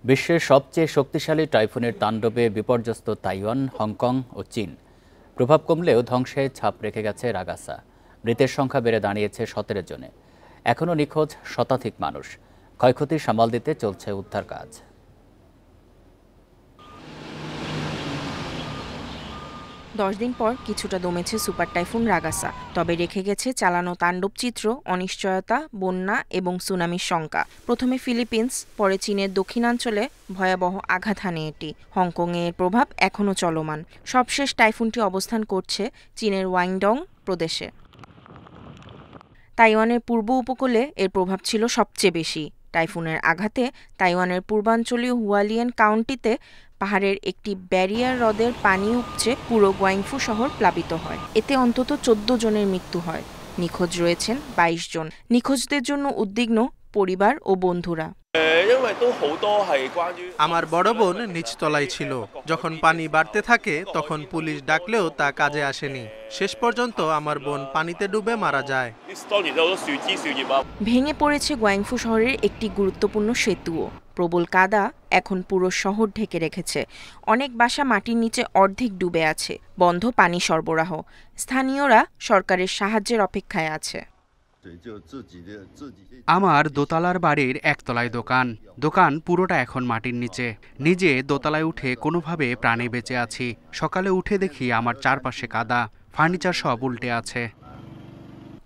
বিশ্বের সবচেয়ে শক্তিশালী টাইফুনের তাণ্ডবে বিপর্যস্ত তাইওয়ান, হংকং ও চীন। প্রভাব কমলেও ধ্বংসে ছাপ রেখে গেছে রাগাসা। মৃতের সংখ্যা বেড়ে দাঁড়িয়েছে 17 জনে। এখনও নিখোঁজ শতাধিক মানুষ। ক্ষয়ক্ষতি সামাল দিতে চলছে উদ্ধার কাজ। 10 দিন পর কিছুটা দমেছে সুপার টাইফুন রাগাসা, তবে রেখে গেছে চালানো তাণ্ডব চিত্র, অনিশ্চয়তা, বন্যা এবং সুনামির শঙ্কা। প্রথমে ফিলিপিন্স, পরে চীনের দক্ষিণাঞ্চলে ভয়াবহ আঘাত হানে এটি। হংকংয়ে এর প্রভাব এখনও চলমান। সবশেষ টাইফুনটি অবস্থান করছে চীনের ওয়াংডং প্রদেশে। তাইওয়ানের পূর্ব উপকূলে এর প্রভাব ছিল সবচেয়ে বেশি। টাইফুনের আঘাতে তাইওয়ানের পূর্বাঞ্চলীয় হুয়ালিয়ান কাউন্টিতে পাহাড়ের একটি ব্যারিয়ার হ্রদের পানি উপচে পুরো গুয়াংফু শহর প্লাবিত হয়। এতে অন্তত 14 জনের মৃত্যু হয়। নিখোঁজ রয়েছেন 22 জন। নিখোঁজদের জন্য উদ্বিগ্ন পরিবার ও বন্ধুরা। আমার বড় বোন নিচতলায় ছিল। যখন পানি বাড়তে থাকে তখন পুলিশ ডাকলেও তা কাজে আসেনি। শেষ পর্যন্ত আমার বোন পানিতে ডুবে মারা যায়। ভেঙে পড়েছে গুয়াংফু শহরের একটি গুরুত্বপূর্ণ সেতুও। প্রবল কাদা এখন পুরো শহর ঢেকে রেখেছে। অনেক বাসা মাটির নিচে অর্ধেক ডুবে আছে। বন্ধ পানি সরবরাহ। স্থানীয়রা সরকারের সাহায্যের অপেক্ষায় আছে। আমার দোতলার বাড়ির একতলায় দোকান পুরোটা এখন মাটির নিচে। নিজে দোতলায় উঠে কোনোভাবে প্রাণে বেঁচে আছি। সকালে উঠে দেখি আমার চারপাশে কাদা, ফার্নিচার সব উল্টে আছে।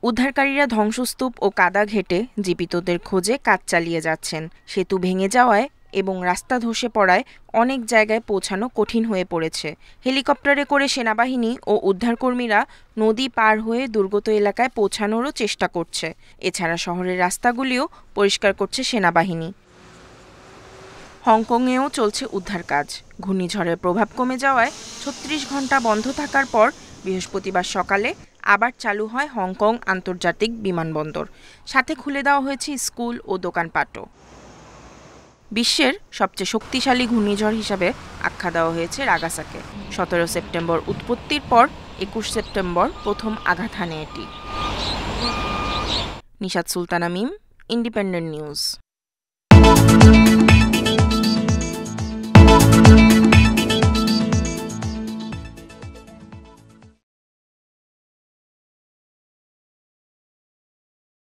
উদ্ধারকারীরা ধ্বংসস্তূপ ও কাদা ঘেঁটে জীবিতদের খোঁজে কাজ চালিয়ে যাচ্ছেন। সেতু ভেঙে যাওয়ায় এবং রাস্তা ধসে পড়ায় অনেক জায়গায় পৌঁছানো কঠিন হয়ে পড়েছে। হেলিকপ্টারে করে সেনাবাহিনী ও উদ্ধারকর্মীরা নদী পার হয়ে দুর্গত এলাকায় পৌঁছানোরও চেষ্টা করছে। এছাড়া শহরের রাস্তাগুলিও পরিষ্কার করছে সেনাবাহিনী। হংকংয়েও চলছে উদ্ধার কাজ। ঘূর্ণিঝড়ের প্রভাব কমে যাওয়ায় 36 ঘন্টা বন্ধ থাকার পর বৃহস্পতিবার সকালে আবার চালু হয় হংকং আন্তর্জাতিক বিমানবন্দর। সাথে খুলে দেওয়া হয়েছে স্কুল ও দোকানপাটও। বিশ্বের সবচেয়ে শক্তিশালী ঘূর্ণিঝড় হিসাবে আখ্যা দেওয়া হয়েছে রাগাসাকে। 17 সেপ্টেম্বর উৎপত্তির পর 21 সেপ্টেম্বর প্রথম আঘাত হানে এটি। নিশাত সুলতানা মিম, ইন্ডিপেন্ডেন্ট নিউজ।